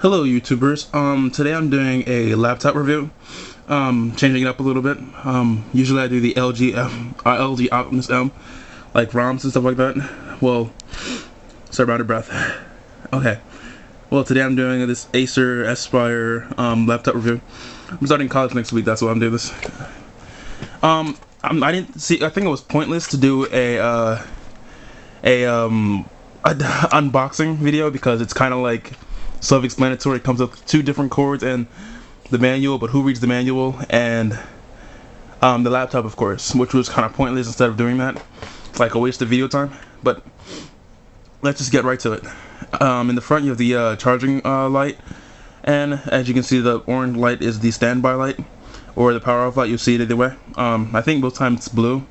Hello YouTubers. Today I'm doing a laptop review. Changing it up a little bit. Usually I do the LG Optimus M, like ROMs and stuff like that. Well, sorry about the breath. Okay. Well, today I'm doing this ACER ASPIRE laptop review. I'm starting college next week. That's why I'm doing this. I didn't see. I think it was pointless to do a unboxing video because it's kind of like self-explanatory. It comes with two different cords and the manual, but who reads the manual? And the laptop, of course, which was kind of pointless instead of doing that. It's like a waste of video time. But let's just get right to it. In the front you have the charging light, and as you can see, the orange light is the standby light or the power off light. You'll see it either way. I think both times it's blue.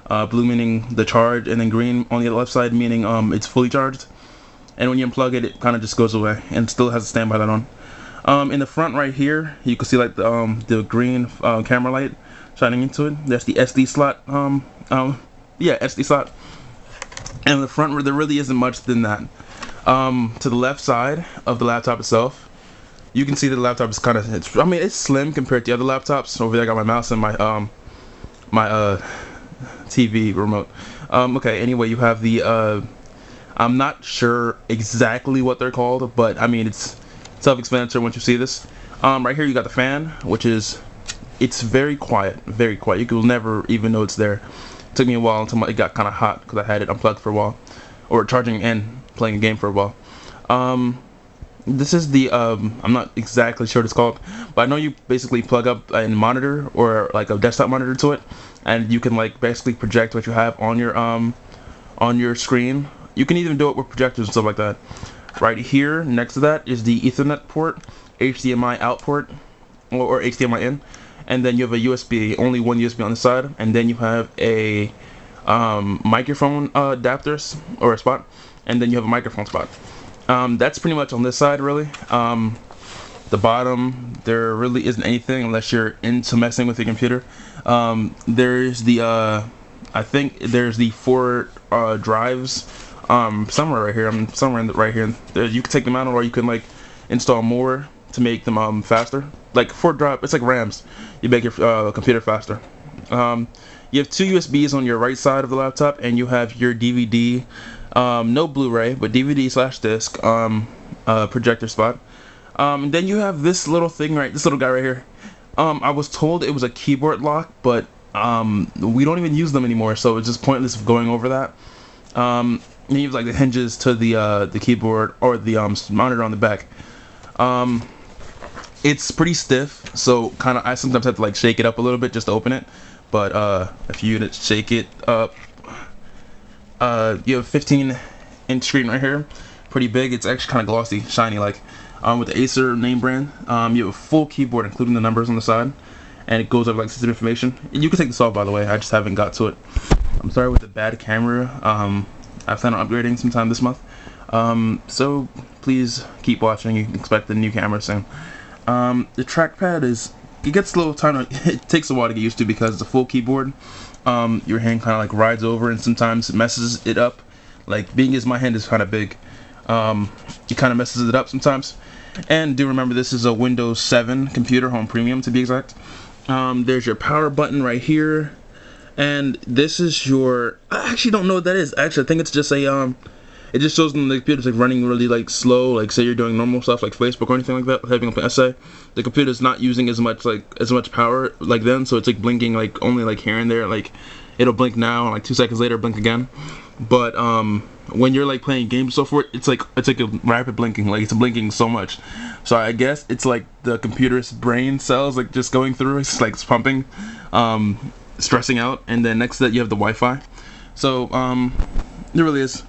Blue meaning the charge, and then green on the left side meaning it's fully charged. And when you unplug it, it kind of just goes away and still has a standby light on. In the front right here, you can see like the green camera light shining into it. That's the SD slot. SD slot. And in the front, there really isn't much than that. To the left side of the laptop itself, you can see that the laptop is kind of, it's slim compared to other laptops. Over there I got my mouse and my TV remote. Okay, anyway, you have the I'm not sure exactly what they're called, but I mean it's self-explanatory once you see this. Right here you got the fan, which is, it's very quiet, very quiet. You will never even know it's there. It took me a while until it got kind of hot because I had it unplugged for a while, or charging and playing a game for a while. This is the I'm not exactly sure what it's called, but I know you basically plug up a monitor or like a desktop monitor to it, and you can like basically project what you have on your screen. You can even do it with projectors and stuff like that. Right here next to that is the Ethernet port, HDMI out port, or HDMI in, and then you have a USB, only one USB on the side, and then you have a microphone adapter or a spot, and then you have a microphone spot. That's pretty much on this side, really. The bottom, there really isn't anything unless you're into messing with your computer. There's the I think there's the 4 drives somewhere right here. Right here. You can take them out, or you can like install more to make them faster. Like 4 drive, it's like RAMs. You make your computer faster. You have 2 USBs on your right side of the laptop, and you have your DVD. No Blu-ray, but DVD/disc projector spot. Then you have this little thing, this little guy right here. I was told it was a keyboard lock, but we don't even use them anymore, so it's just pointless going over that. And you have like the hinges to the keyboard or the monitor on the back. It's pretty stiff, so I sometimes have to like shake it up a little bit just to open it. But if you shake it up, you have a 15-inch screen right here, pretty big. It's actually kind of glossy, shiny like. With the Acer name brand, you have a full keyboard including the numbers on the side, and it goes over like sensitive information. And you can take this off, by the way. I just haven't got to it. I'm sorry with the bad camera. I plan on upgrading sometime this month. So please keep watching. You can expect the new camera soon. The trackpad it gets a little tiny. It takes a while to get used to because it's a full keyboard. Your hand kind of like rides over and sometimes it messes it up. Like being as my hand is kind of big, it kind of messes it up sometimes. And do remember, this is a Windows 7 computer, Home Premium to be exact. There's your power button right here, and this is your, I actually don't know what that is. Actually, I think it's just a it just shows when the computer's like running really like slow, like say you're doing normal stuff like Facebook or anything like that, having an essay. The computer's not using as much power like then, so it's like blinking like only like here and there. Like it'll blink now and like 2 seconds later blink again. But when you're like playing games and so forth, it's like a rapid blinking, like it's blinking so much. So I guess it's like the computer's brain cells like just going through, it's like it's pumping, stressing out. And then next to that you have the Wi-Fi. So there really is.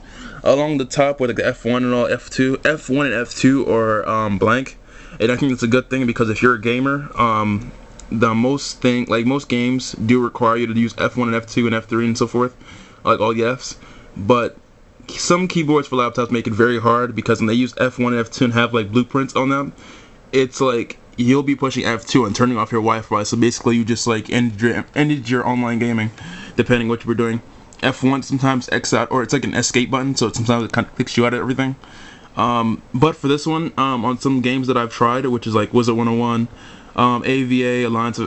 Along the top with like the F1 and all, F1 and F2 are blank, and I think it's a good thing because if you're a gamer, most games do require you to use F1 and F2 and F3 and so forth, like all the Fs. But some keyboards for laptops make it very hard because when they use F1 and F2 and have like blueprints on them, it's like you'll be pushing F2 and turning off your Wi-Fi. So basically you just like ended your online gaming, depending what you were doing. F1 sometimes X out, or it's like an escape button, so sometimes it kind of kicks you out of everything. But for this one, on some games that I've tried, which is like Wizard 101, AVA, Alliance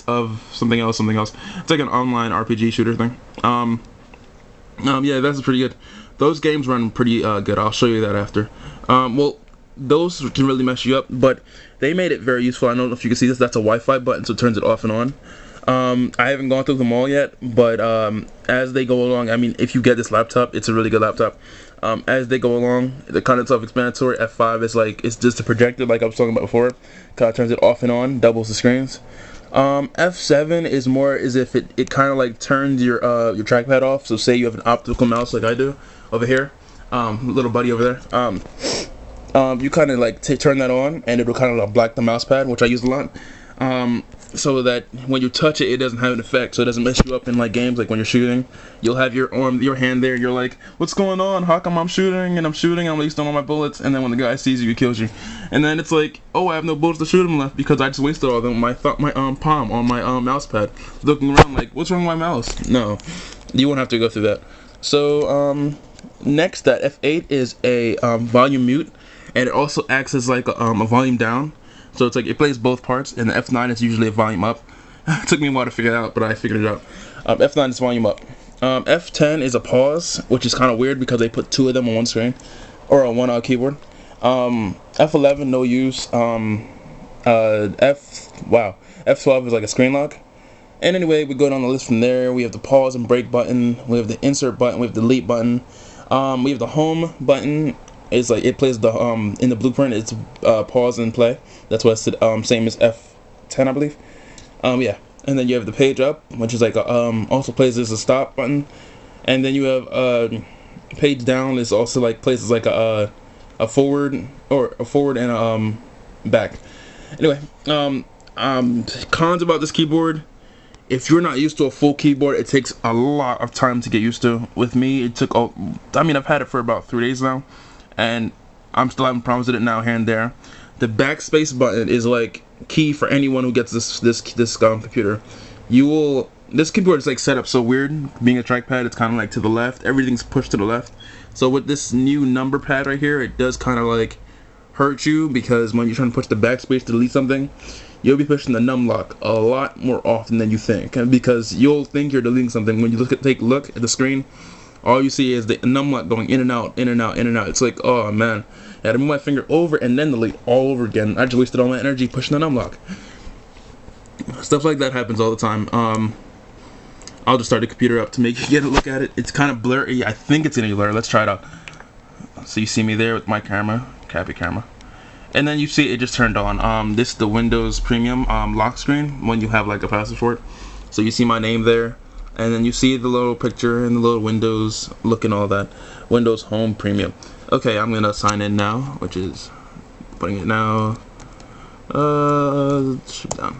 of something else, something else. It's like an online RPG shooter thing. Yeah, that's pretty good. Those games run pretty good. I'll show you that after. Well, those can really mess you up, but they made it very useful. I don't know if you can see this. That's a Wi-Fi button, so it turns it off and on. I haven't gone through them all yet, but as they go along, I mean, if you get this laptop, it's a really good laptop. As they go along, they're kind of self-explanatory. F5 is like, it's just a projector, like I was talking about before. Kind of turns it off and on, doubles the screens. F7 is more as if it kind of like turns your trackpad off. So say you have an optical mouse like I do over here, little buddy over there. You kind of like turn that on, and it'll kind of like black the mouse pad, which I use a lot. So that when you touch it, it doesn't have an effect, so it doesn't mess you up in like games. Like when you're shooting, you'll have your hand there, you're like, what's going on? How come I'm shooting and I'm wasting all my bullets, and then when the guy sees you, he kills you, and then it's like, oh, I have no bullets to shoot him left because I just wasted all of them. My palm on my mouse pad, looking around like, what's wrong with my mouse? No, you won't have to go through that. So next, that F8 is a volume mute, and it also acts as like a volume down. So it's like it plays both parts, and the F9 is usually a volume up. It took me a while to figure it out, but I figured it out. F9 is volume up. F10 is a pause, which is kind of weird because they put two of them on one screen, or on one keyboard. F11, no use. F12 is like a screen lock. And anyway, we go down the list from there. We have the pause and break button. We have the insert button. We have the delete button. We have the home button. It's like it plays the in the blueprint. It's pause and play. That's why it's same as F10, I believe. Yeah, and then you have the page up, which is like also plays as a stop button, and then you have page down is also like places like a forward and a back. Anyway, cons about this keyboard. If you're not used to a full keyboard, it takes a lot of time to get used to. With me, it took. I mean, I've had it for about 3 days now, and I'm still having problems with it now here and there. The backspace button is like key for anyone who gets this computer. This keyboard is like set up so weird. Being a trackpad, it's kind of like to the left. Everything's pushed to the left. So with this new number pad right here, it does kind of like hurt you, because when you're trying to push the backspace to delete something, you'll be pushing the num lock a lot more often than you think, and because you'll think you're deleting something. When you take a look at the screen, all you see is the num lock going in and out, in and out, in and out. It's like, oh man, I had to move my finger over and then delete all over again. I just wasted all my energy pushing the num lock. Stuff like that happens all the time. I'll just start the computer up to make you get a look at it. It's kind of blurry. I think it's gonna blur. Let's try it out. So you see me there with my camera, crappy camera. And then you see it just turned on. This is the Windows Premium lock screen when you have like a password for it. So you see my name there, and then you see the little picture and the little Windows look and all that. Windows Home Premium. Okay, I'm gonna sign in now, which is putting it now. Shoot down.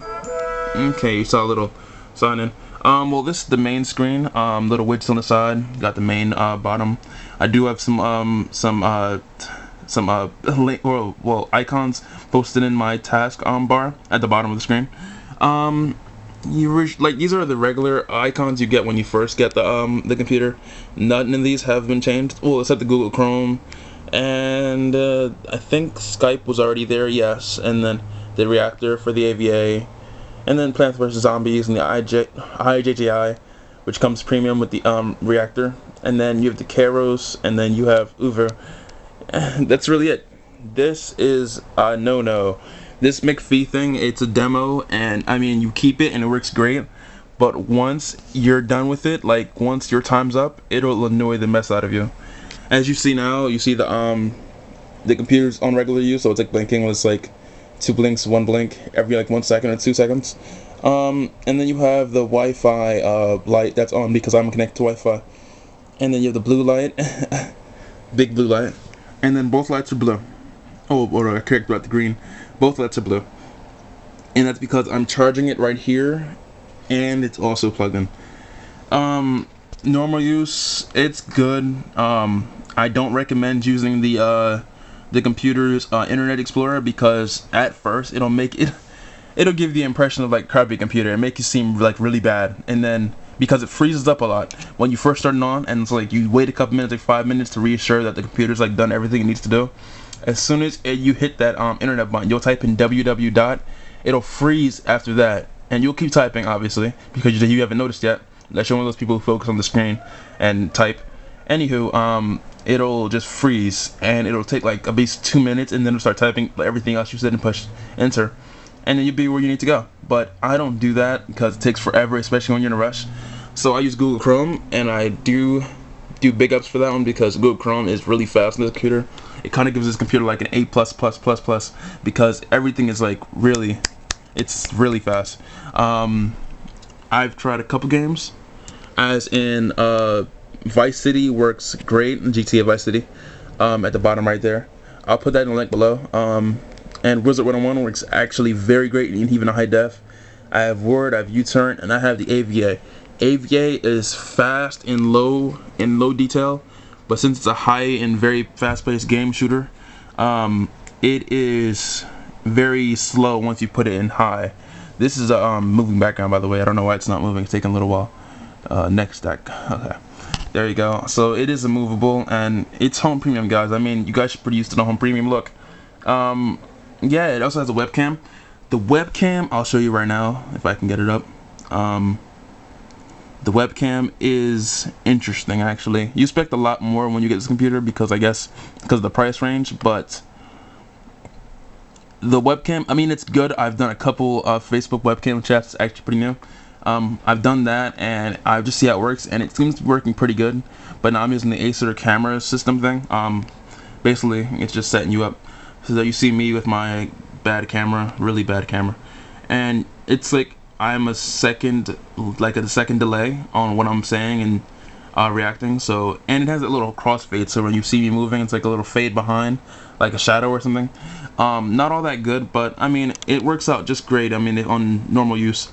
Okay, you saw a little sign in. Well, this is the main screen. Little widgets on the side. Got the main bottom. I do have some icons posted in my task bar at the bottom of the screen. These are the regular icons you get when you first get the computer. None of these have been changed. Well, except the Google Chrome, and I think Skype was already there. Yes, and then the reactor for the AVA, and then Plants vs Zombies and the IJJI, which comes premium with the reactor, and then you have the Keros, and then you have Uber. That's really it. This is a no-no. This McPhee thing, it's a demo, and I mean, you keep it and it works great, but once you're done with it, like once your time's up, it'll annoy the mess out of you. As you see now, you see the computer's on regular use, so it's like blinking. It's like 2 blinks, 1 blink every like 1 second or 2 seconds. And then you have the Wi-Fi light that's on because I'm connected to Wi-Fi, and then you have the blue light, big blue light. And then both lights are blue. Oh, or I correct about the green. Both lights are blue. And that's because I'm charging it right here, and it's also plugged in. Normal use, it's good. I don't recommend using the computer's Internet Explorer, because at first it'll give the impression of like crappy computer and make it seem like really bad, and then because it freezes up a lot when you first start it on, and it's like you wait a couple minutes, like 5 minutes, to reassure that the computer's like done everything it needs to do. As soon as you hit that internet button, you'll type in www dot, it'll freeze after that, and you'll keep typing obviously because you haven't noticed yet, unless you're one of those people who focus on the screen and type. Anywho, it'll just freeze, and it'll take like at least 2 minutes, and then it'll start typing everything else you said and push enter, and then you'll be where you need to go. But I don't do that because it takes forever, especially when you're in a rush. So I use Google Chrome, and I do big ups for that one because Google Chrome is really fast on this computer. It kind of gives this computer like an A++++, because everything is like it's really fast. I've tried a couple games, as in Vice City works great in GTA Vice City, at the bottom right there. I'll put that in the link below. And Wizard 101 works actually very great, even in high def. I have Word, I have U-Turn, and I have the AVA. AVA is fast in low detail, but since it's a high and very fast-paced game shooter, it is very slow once you put it in high. This is a moving background, by the way. I don't know why it's not moving. It's taking a little while. Next deck. Okay. There you go. So it is a movable, and it's home premium, guys. I mean, you guys should be pretty used to the home premium look. Yeah, it also has a webcam. The webcam, I'll show you right now if I can get it up. The webcam is interesting, actually. You expect a lot more when you get this computer because of the price range, but the webcam, I mean, it's good. I've done a couple of Facebook webcam chats. It's actually pretty new. I've done that, and I just see how it works, and it seems to be working pretty good. But now I'm using the ACER camera system thing. Basically, it's just setting you up so that you see me with my bad camera, really bad camera, and it's like I'm a second delay on what I'm saying and reacting. So, and it has a little crossfade, so when you see me moving, it's like a little fade behind, like a shadow or something. Not all that good, but I mean, it works out just great. I mean, on normal use.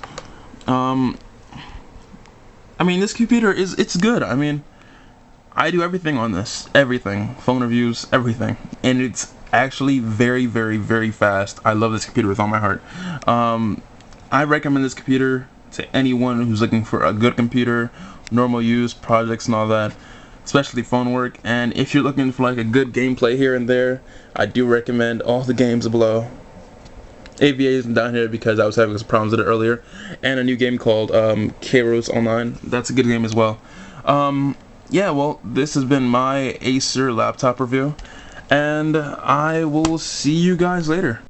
I mean, this computer it's good. I mean, I do everything on this, everything, phone reviews, everything, and it's actually very, very, very fast. I love this computer with all my heart. I recommend this computer to anyone who's looking for a good computer, normal use, projects and all that, especially phone work. And if you're looking for like a good gameplay here and there, I do recommend all the games below. AVA isn't down here because I was having some problems with it earlier, and a new game called Kairos Online. That's a good game as well. Yeah, well, this has been my Acer laptop review, and I will see you guys later.